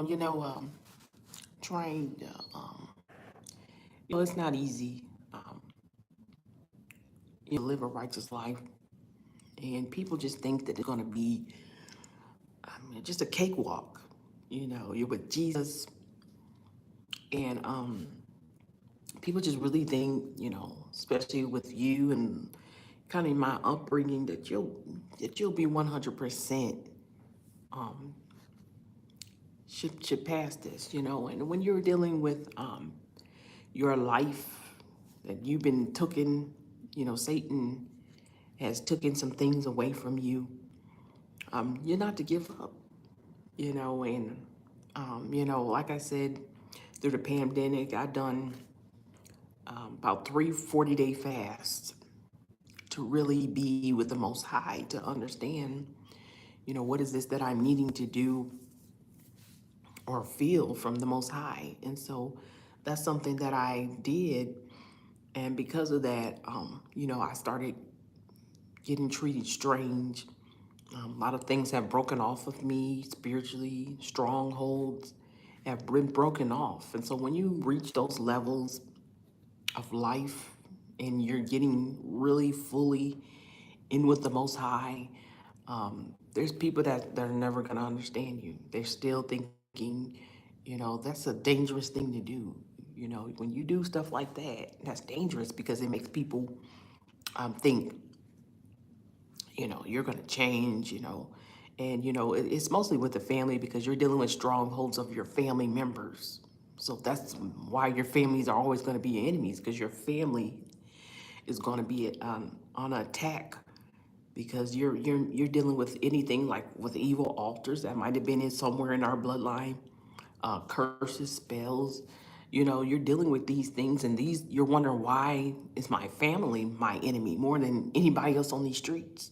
You know, trying to, it's not easy, um, live a righteous life. And people just think that it's going to be, just a cakewalk. You're with Jesus. And people just really think, especially with you and kind of my upbringing, that you'll be 100% should pass this, and when you're dealing with your life that you've been taken, Satan has taken some things away from you. You're not to give up, and like I said, through the pandemic, I done about 3 40-day fasts to really be with the Most High to understand, what is this that I'm needing to do or feel from the Most High. And so that's something that I did. And because of that, I started getting treated strange. A lot of things have broken off of me spiritually, strongholds have been broken off. And so when you reach those levels of life and you're getting really fully in with the Most High, there's people that are never going to understand you. They're still thinking, that's a dangerous thing to do. When you do stuff like that, that's dangerous because it makes people think, you're going to change, and, it's mostly with the family because you're dealing with strongholds of your family members. So that's why your families are always going to be enemies because your family is going to be on attack because you're dealing with anything like with evil altars that might have been in somewhere in our bloodline, curses, spells. You're dealing with these things, and these you're wondering why is my family my enemy more than anybody else on these streets,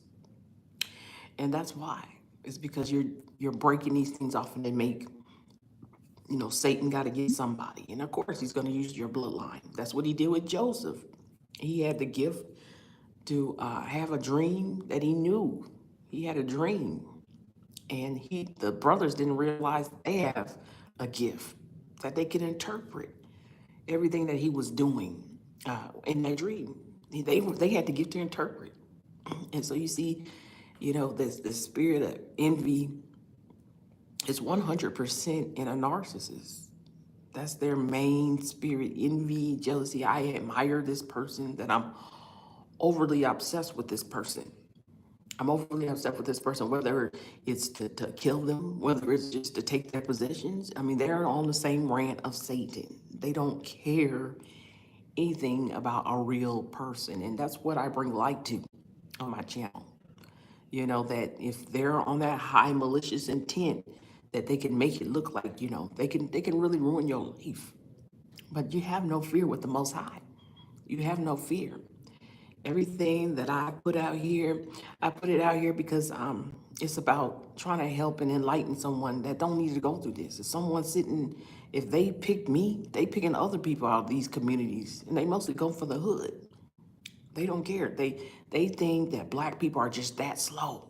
and that's why. It's because you're breaking these things off, and they make Satan got to get somebody, and of course he's going to use your bloodline. That's what he did with Joseph. He had the gift to have a dream that he knew. He had a dream, and the brothers didn't realize they have a gift that they could interpret everything that he was doing in that dream. They had the gift to interpret, and so you see, this spirit of envy is 100% in a narcissist. That's their main spirit: envy, jealousy. I admire this person, that I'm overly obsessed with this person. I'm overly upset with this person, whether it's to kill them, whether it's just to take their possessions. I mean, they're on the same rant of Satan. They don't care anything about a real person. And that's what I bring light to on my channel. That if they're on that high malicious intent, that they can make it look like, they can really ruin your life. But you have no fear with the Most High. You have no fear. Everything that I put out here, I put it out here because it's about trying to help and enlighten someone that don't need to go through this. If someone sitting, if they pick me, they picking other people out of these communities, and they mostly go for the hood. They don't care. They think that black people are just that slow.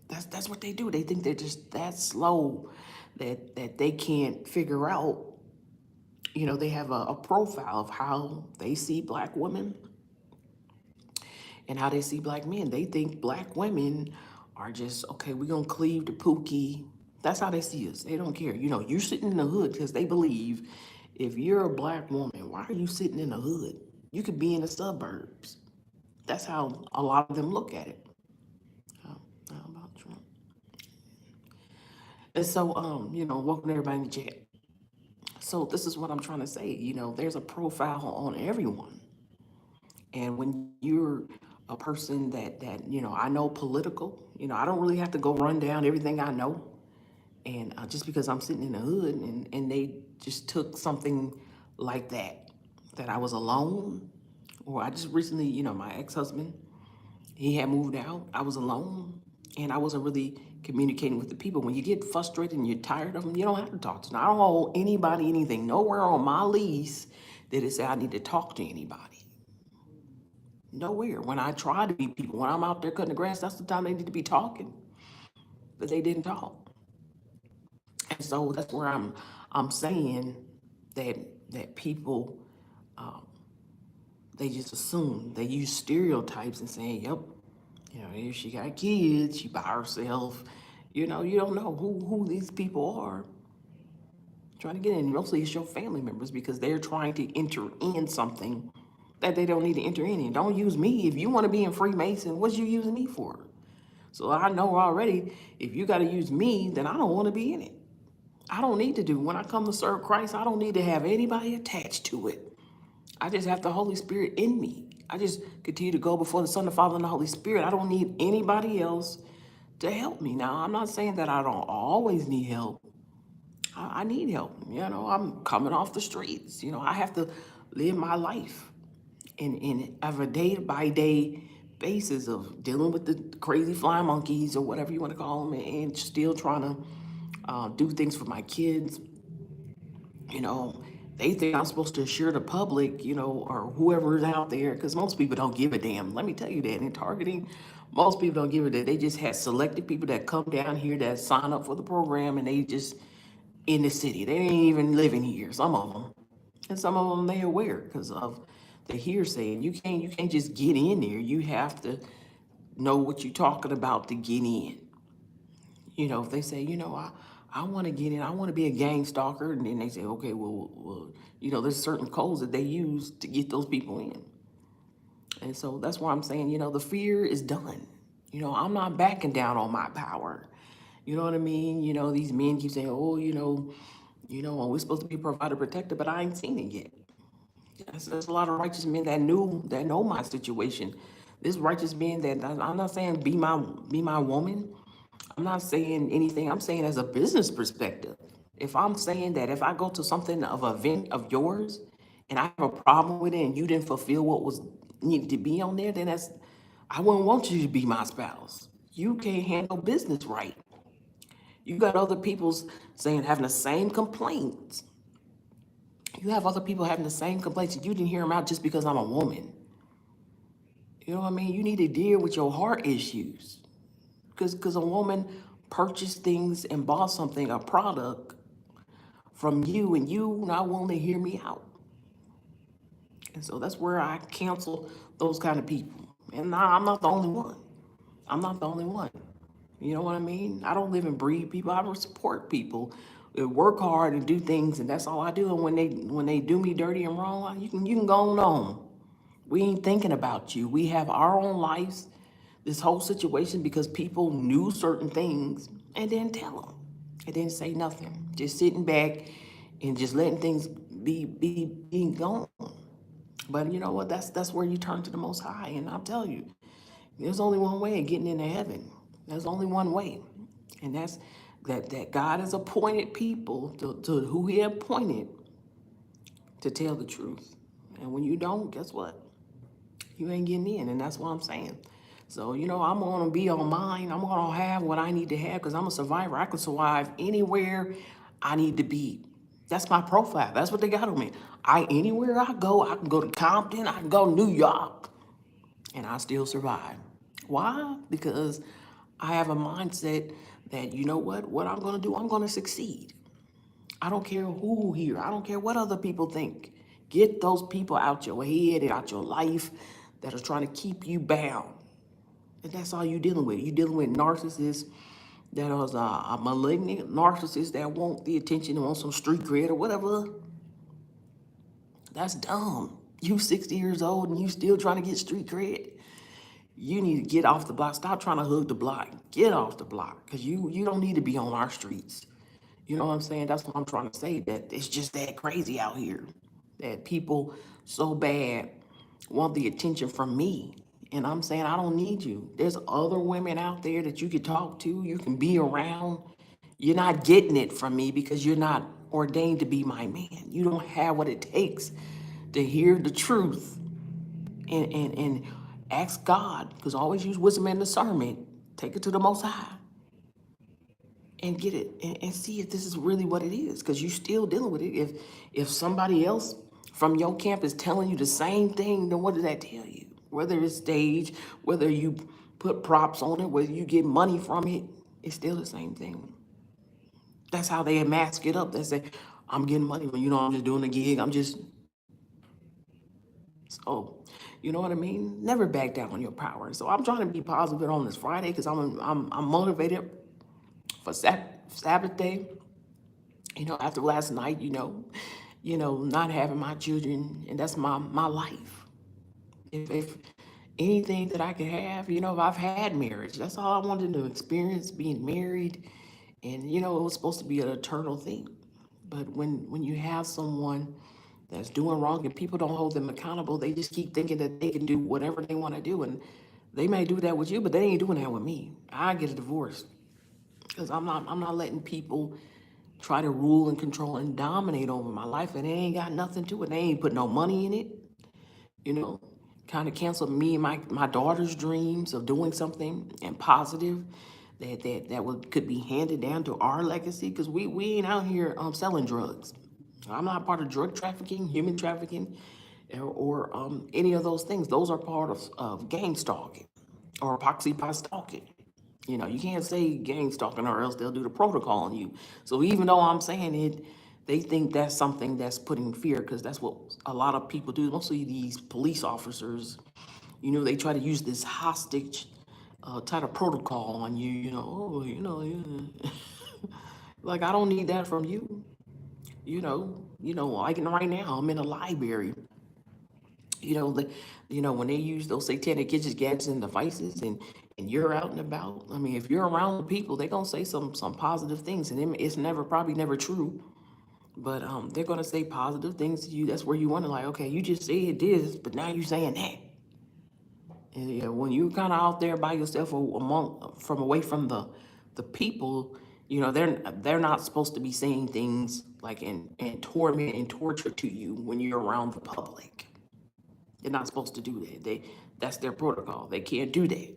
That's what they do. They think they're just that slow that they can't figure out. They have a profile of how they see black women and how they see black men. They think black women are just, okay, we're going to cleave to Pookie. That's how they see us. They don't care. You're sitting in the hood because they believe if you're a black woman, why are you sitting in the hood? You could be in the suburbs. That's how a lot of them look at it. How about Trump? And so, welcome everybody in the chat. So this is what I'm trying to say. There's a profile on everyone. And when you're a person that I know political, I don't really have to go run down everything I know. And just because I'm sitting in the hood, and they just took something like that I was alone, or I just recently, my ex-husband, he had moved out. I was alone, and I wasn't really communicating with the people. When you get frustrated and you're tired of them, you don't have to talk to them. I don't owe anybody anything. Nowhere on my lease did it say I need to talk to anybody. Nowhere. When I try to be people, when I'm out there cutting the grass, that's the time they need to be talking. But they didn't talk. And so that's where I'm saying that people, they just assume, they use stereotypes and saying, yep, if she got kids, she by herself. You don't know who these people are trying to get in. Mostly it's your family members because they're trying to enter in something that they don't need to enter in. Don't use me. If you want to be in Freemason, what you using me for? So I know already, if you got to use me, then I don't want to be in it. I don't need to do. When I come to serve Christ, I don't need to have anybody attached to it. I just have the Holy Spirit in me. I just continue to go before the Son, the Father, and the Holy Spirit. I don't need anybody else to help me. Now, I'm not saying that I don't always need help. I need help. I'm coming off the streets. I have to live my life in of a day by day basis of dealing with the crazy flying monkeys or whatever you want to call them, and still trying to do things for my kids. you know, they think I'm supposed to assure the public, or whoever's out there, because most people don't give a damn. Let me tell you that in targeting, most people don't give a damn. They just had selected people that come down here that sign up for the program, and they just in the city. They ain't even living here. Some of them, and some of them they aware because of the hearsay. And you can't just get in there. You have to know what you're talking about to get in. If they say, I want to get in, I want to be a gang stalker, and then they say, okay, well, there's certain codes that they use to get those people in. And so that's why I'm saying, the fear is done. I'm not backing down on my power. You know what I mean? These men keep saying, oh, well, we're supposed to be provider protector, but I ain't seen it yet. There's a lot of righteous men that know my situation. This righteous men that I'm not saying be my woman. I'm not saying anything. I'm saying as a business perspective. If I'm saying that if I go to something of an event of yours and I have a problem with it and you didn't fulfill what was needed to be on there, then I wouldn't want you to be my spouse. You can't handle business right. You got other people saying having the same complaints. You have other people having the same complaints and you didn't hear them out just because I'm a woman. You know what I mean? You need to deal with your heart issues. Because a woman purchased things and bought something, a product from you, and you not willing to hear me out. And so that's where I cancel those kind of people. And I'm not the only one. I'm not the only one. You know what I mean? I don't live and breed people. I support people that work hard and do things, and that's all I do. And when they do me dirty and wrong, you can go on. We ain't thinking about you. We have our own lives. This whole situation because people knew certain things and didn't tell them. It didn't say nothing. Just sitting back and just letting things be being gone. But you know what? That's where you turn to the Most High. And I'll tell you, there's only one way of getting into heaven. There's only one way, and that's that God has appointed people to who He appointed to tell the truth. And when you don't, guess what? You ain't getting in, and that's what I'm saying. So, I'm gonna be on mine. I'm gonna have what I need to have because I'm a survivor. I can survive anywhere I need to be. That's my profile. That's what they got on me. Anywhere I go, I can go to Compton, I can go to New York, and I still survive. Why? Because I have a mindset that what I'm gonna do, I'm gonna succeed. I don't care who here. I don't care what other people think. Get those people out your head and out your life that are trying to keep you bound. And that's all you're dealing with. You're dealing with narcissists that are a malignant narcissist that want the attention and want some street cred or whatever. That's dumb. You 60 years old and you still trying to get street cred. You need to get off the block. Stop trying to hug the block. Get off the block because you don't need to be on our streets. You know what I'm saying? That's what I'm trying to say. That it's just that crazy out here. That people so bad want the attention from me. And I'm saying I don't need you. There's other women out there that you can talk to, you can be around. You're not getting it from me because you're not ordained to be my man. You don't have what it takes to hear the truth and ask God, because I always use wisdom and discernment. Take it to the Most High and get it and see if this is really what it is, because you're still dealing with it. If somebody else from your camp is telling you the same thing, then what does that tell you? Whether it's stage, whether you put props on it, whether you get money from it, it's still the same thing. That's how they mask it up. They say, I'm getting money when I'm just doing a gig. I'm just so, you know what I mean? Never back down on your power. So I'm trying to be positive on this Friday because I'm motivated for Sabbath day. After last night, not having my children, and that's my life. If anything that I could have, if I've had marriage, that's all I wanted to experience, being married, and it was supposed to be an eternal thing. But when you have someone that's doing wrong and people don't hold them accountable, they just keep thinking that they can do whatever they want to do, and they may do that with you, but they ain't doing that with me. I get a divorce because I'm not letting people try to rule and control and dominate over my life, and they ain't got nothing to it. They ain't put no money in it, you know, kind of canceled me and my daughter's dreams of doing something and positive could be handed down to our legacy because we ain't out here selling drugs. I'm not part of drug trafficking, human trafficking, or any of those things. Those are part of gang stalking or epoxy by stalking. You can't say gang stalking or else they'll do the protocol on you. So even though I'm saying it, they think that's something that's putting fear because that's what a lot of people do. Mostly these police officers, they try to use this hostage type of protocol on you. Yeah. Like I don't need that from you. Like right now I'm in a library. The, when they use those satanic gadgets, gadgets and devices, and you're out and about. I mean, if you're around the people, they're gonna say some positive things, and it's never probably never true, but they're gonna say positive things to you. That's where you wonder, like, okay, you just said this, but now you're saying that. And yeah, when you're kind of out there by yourself or from away from the people, they're not supposed to be saying things like and torment and torture to you when you're around the public. They're not supposed to do that. That's their protocol. They can't do that.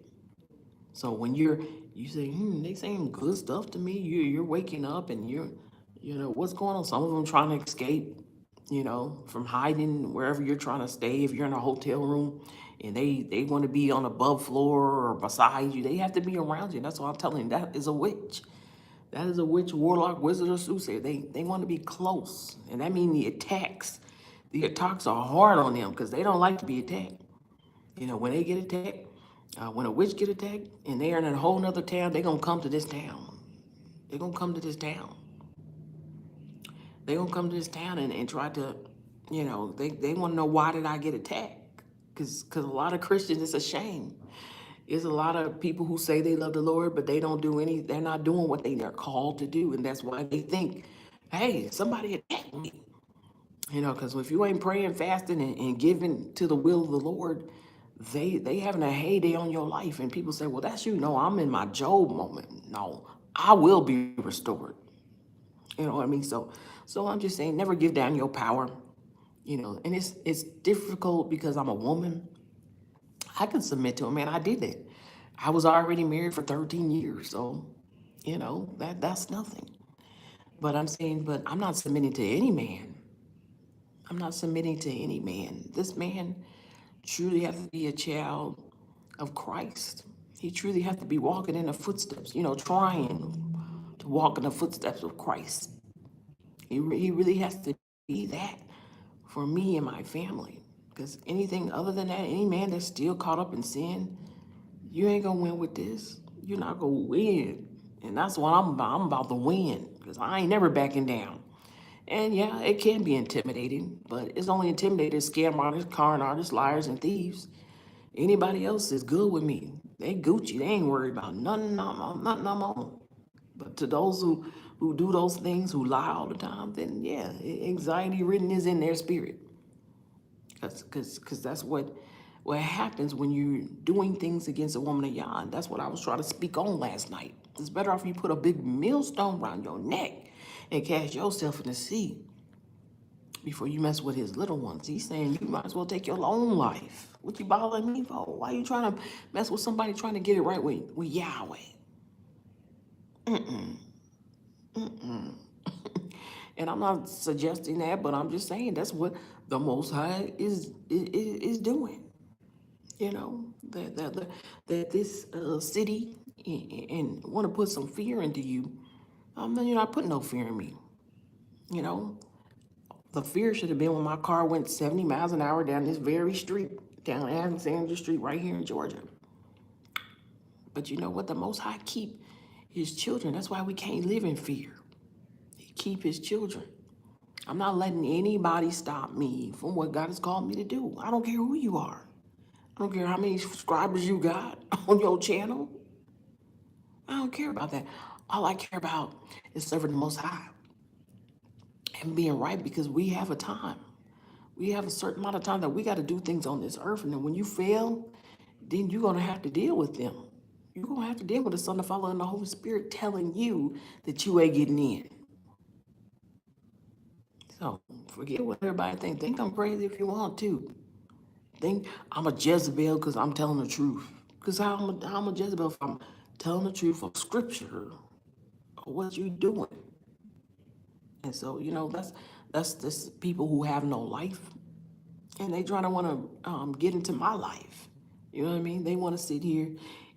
So when you say, they saying good stuff to me, you're waking up and what's going on? Some of them trying to escape, from hiding wherever you're trying to stay. If you're in a hotel room and they want to be on above floor or beside you, they have to be around you. That's what I'm telling you. That is a witch. That is a witch, warlock, wizard, or soothsayer. They want to be close, and that means the attacks are hard on them because they don't like to be attacked. When they get attacked, when a witch get attacked and they're in a whole nother town, they're gonna come to this town. They're gonna come to this town. They're gonna come to this town and try to, they want to know why did I get attacked? Because a lot of Christians, it's a shame. There's a lot of people who say they love the Lord, but they don't do any. They're not doing what they're called to do, and that's why they think, hey, somebody attacked me. Because if you ain't praying, fasting, and giving to the will of the Lord, they having a heyday on your life. And people say, well, that's you. No, I'm in my Job moment. No, I will be restored. You know what I mean? So I'm just saying, never give down your power. And it's difficult because I'm a woman. I can submit to a man. I did it. I was already married for 13 years, so that's nothing. But I'm saying, but I'm not submitting to any man. I'm not submitting to any man. This man truly has to be a child of Christ. He truly has to be walking in the footsteps, trying to walk in the footsteps of Christ. He really has to be that for me and my family. Because anything other than that, any man that's still caught up in sin, you ain't gonna win with this. You're not gonna win. And that's what I'm about. I'm about to win. Because I ain't never backing down. And yeah, it can be intimidating, but it's only intimidating scam artists, con artists, liars, and thieves. Anybody else is good with me. They Gucci. They ain't worried about nothing. Nothing I'm on. But to those who do those things, who lie all the time, then yeah, anxiety ridden is in their spirit. Because that's what happens when you're doing things against a woman of Yah. That's what I was trying to speak on last night. It's better off you put a big millstone around your neck and cast yourself in the sea before you mess with his little ones. He's saying you might as well take your own life. What you bothering me for? Why you trying to mess with somebody trying to get it right with Yahweh? And I'm not suggesting that, but I'm just saying that's what the Most High is doing. That this city and want to put some fear into you. You're not putting no fear in me. You know, the fear should have been when my car went 70 miles an hour down this very street, down Alexandria Street, right here in Georgia. But you know what? The Most High keep His children. That's why we can't live in fear. He keep His children. I'm not letting anybody stop me from what God has called me to do. I don't care who you are. I don't care how many subscribers you got on your channel. I don't care about that. All I care about is serving the Most High and being right, because we have a time. We have a certain amount of time that we got to do things on this earth. And then when you fail, then you're going to have to deal with them. You're going to have to deal with the Son, the Father, and the Holy Spirit telling you that you ain't getting in. So forget what everybody thinks. Think I'm crazy if you want to. Think I'm a Jezebel because I'm telling the truth. Because I'm a Jezebel if I'm telling the truth of Scripture or what you doing. And so, that's just people who have no life, and they trying to want to get into my life. You know what I mean? They want to sit here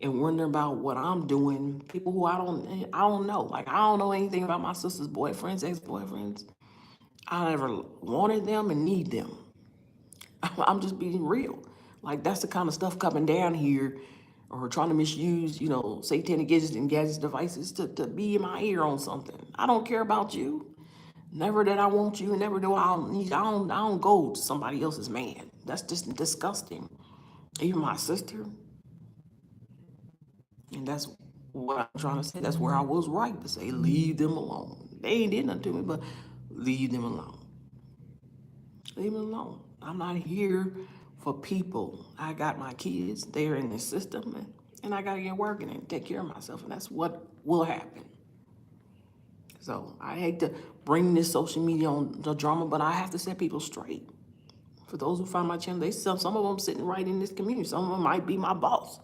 and wonder about what I'm doing. People who I don't know. Like, I don't know anything about my sister's boyfriends, ex-boyfriends. I never wanted them and need them. I'm just being real. Like, that's the kind of stuff coming down here, or trying to misuse, satanic gadgets devices to be in my ear on something. I don't care about you. Never that I want you. Never do I don't need. I don't go to somebody else's man. That's just disgusting. Even my sister, and that's what I'm trying to say. That's where I was right to say leave them alone. They ain't did nothing to me, but leave them alone. Leave them alone. I'm not here for people. I got my kids. They're in the system, and I got to get working and take care of myself, and that's what will happen. So I hate to bring this social media on the drama, but I have to set people straight. For those who find my channel, some of them sitting right in this community. Some of them might be my boss,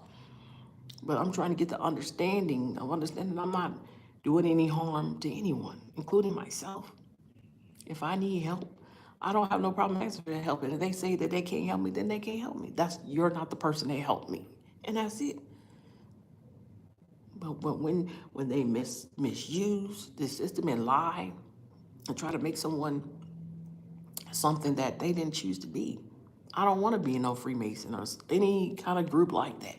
but I'm trying to get the understanding of understanding I'm not doing any harm to anyone, including myself. If I need help, I don't have no problem asking for help. And if they say that they can't help me, then they can't help me. You're not the person that helped me, and that's it. But when they misuse the system and lie and try to make someone something that they didn't choose to be, I don't want to be in no Freemason or any kind of group like that.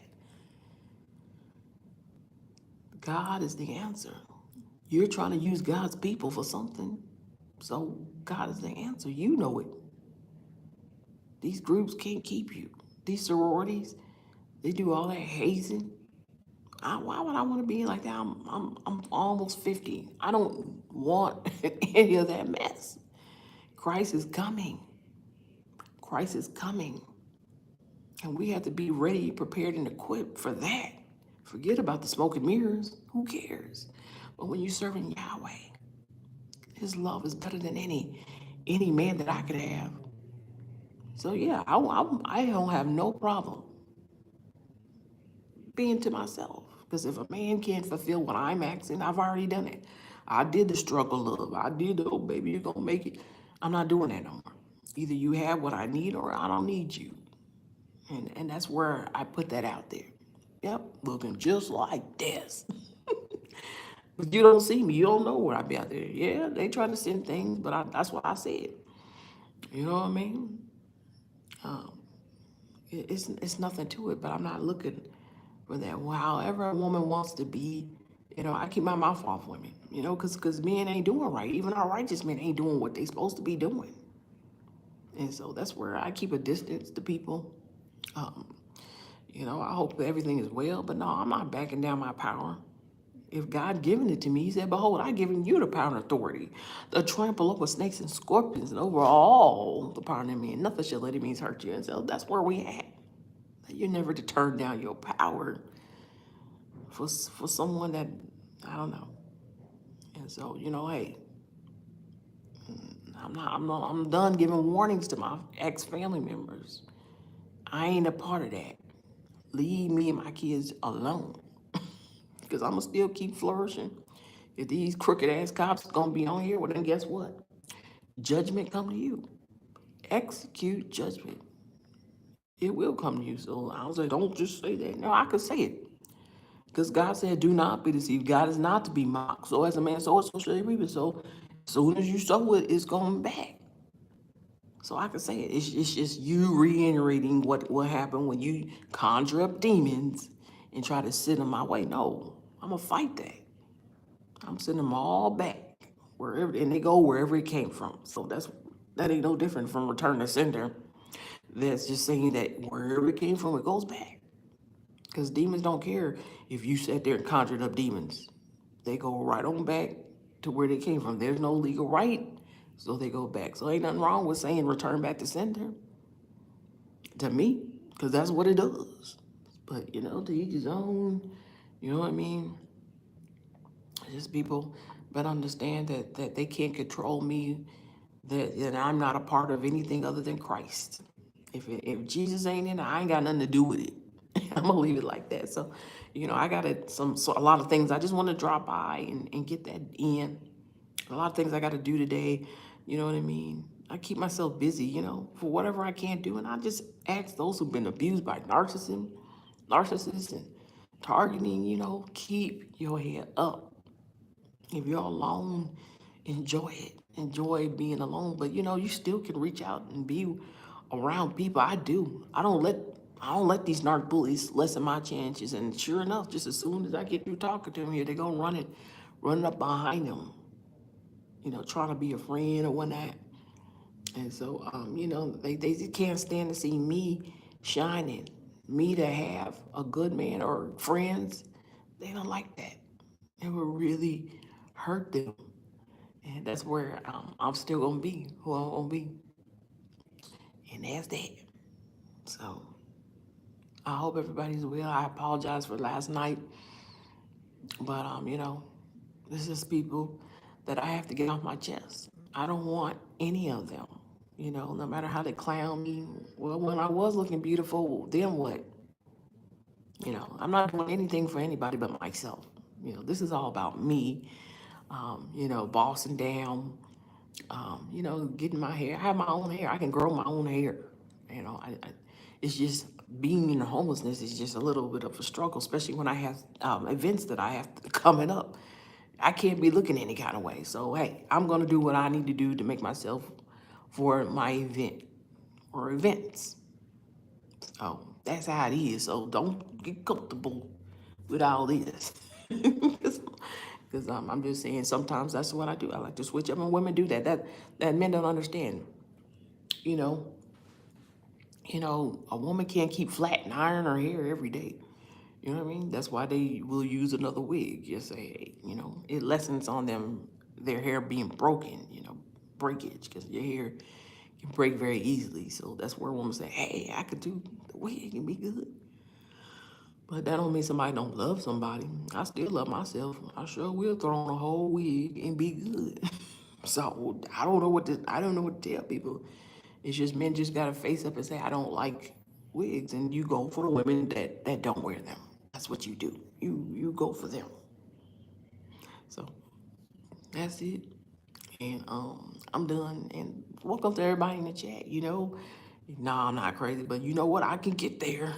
God is the answer. You're trying to use God's people for something, so God is the answer. You know it. These groups can't keep you. These sororities, they do all that hazing. Why would I want to be like that? I'm almost 50. I don't want any of that mess. Christ is coming. Christ is coming. And we have to be ready, prepared, and equipped for that. Forget about the smoke and mirrors. Who cares? But when you're serving Yahweh, His love is better than any man that I could have. So yeah, I don't have no problem being to myself. Because if a man can't fulfill what I'm asking, I've already done it. I did the struggle love. I did the, oh baby, you're gonna make it. I'm not doing that no more. Either you have what I need or I don't need you. And that's where I put that out there. Yep, looking just like this. But you don't see me. You don't know where I be out there. Yeah, they trying to send things, but that's what I said. You know what I mean? It's nothing to it, but I'm not looking for that. Well, however a woman wants to be, I keep my mouth off women, because men ain't doing right. Even our righteous men ain't doing what they supposed to be doing. And so that's where I keep a distance to people. Um, I hope that everything is well, but no, I'm not backing down my power. If God given it to me, He said, behold, I given you the power and authority to trample over snakes and scorpions and over all the power of the enemy, and nothing shall let enemies hurt you. And so that's where we at. You're never to turn down your power for someone that, I don't know. And so, hey, I'm done giving warnings to my ex-family members. I ain't a part of that. Leave me and my kids alone. Because I'm going to still keep flourishing. If these crooked ass cops are going to be on here, well, then guess what? Judgment come to you. Execute judgment. It will come to you. So I was like, don't just say that. No, I could say it. Because God said, do not be deceived. God is not to be mocked. So as a man soweth, so shall he reap it. So as soon as you sow it, it's going back. So I can say it. It's just you reiterating what happened when you conjure up demons and try to sit in my way. No, I'm going to fight that. I'm sending them all back wherever, and they go wherever it came from. So that ain't no different from return to sender. That's just saying that wherever it came from, it goes back. Because demons don't care if you sat there and conjured up demons. They go right on back to where they came from. There's no legal right, so they go back. So ain't nothing wrong with saying return back to sender to me, because that's what it does. But to each his own. You know what I mean? Just people better understand that they can't control me. That I'm not a part of anything other than Christ. If Jesus ain't in it, I ain't got nothing to do with it. I'm gonna leave it like that. So, I got a lot of things I just want to drop by and get that in. A lot of things I got to do today. You know what I mean? I keep myself busy, for whatever I can't do, and I just ask those who've been abused by narcissists and targeting. Keep your head up. If you're alone, enjoy it. Enjoy being alone. But you still can reach out and be around people. I do. I don't let these narc bullies lessen my chances. And sure enough, just as soon as I get through talking to them here, they're gonna running up behind them, trying to be a friend or whatnot. And so, they can't stand to see me shining, me to have a good man or friends. They don't like that. It will really hurt them. And that's where I'm still going to be who I'm going to be. And that's that. So I hope everybody's well. I apologize for last night. But, this is people that I have to get off my chest. I don't want any of them. No matter how they clown me. Well, when I was looking beautiful, then what? I'm not doing anything for anybody but myself. This is all about me, bossing down, getting my hair. I have my own hair. I can grow my own hair. It's just being in homelessness is just a little bit of a struggle, especially when I have events that I have coming up. I can't be looking any kind of way. So, hey, I'm going to do what I need to do to make myself for my event or events. Oh, that's how it is. So don't get comfortable with all this. Because I'm just saying sometimes that's what I do. I like to switch up, and women do that. That men don't understand. You know, a woman can't keep flat and iron her hair every day. You know what I mean? That's why they will use another wig. Just say, it lessens on them their hair being broken. Breakage, because your hair can break very easily. So that's where women say, "Hey, I could do the wig and be good." But that don't mean somebody don't love somebody. I still love myself. I sure will throw on a whole wig and be good. So I don't know what to tell people. It's just men just gotta face up and say I don't like wigs, and you go for the women that don't wear them. That's what you do. You go for them. So that's it. And I'm done. And welcome to everybody in the chat. No, I'm not crazy, but you know what? I can get there.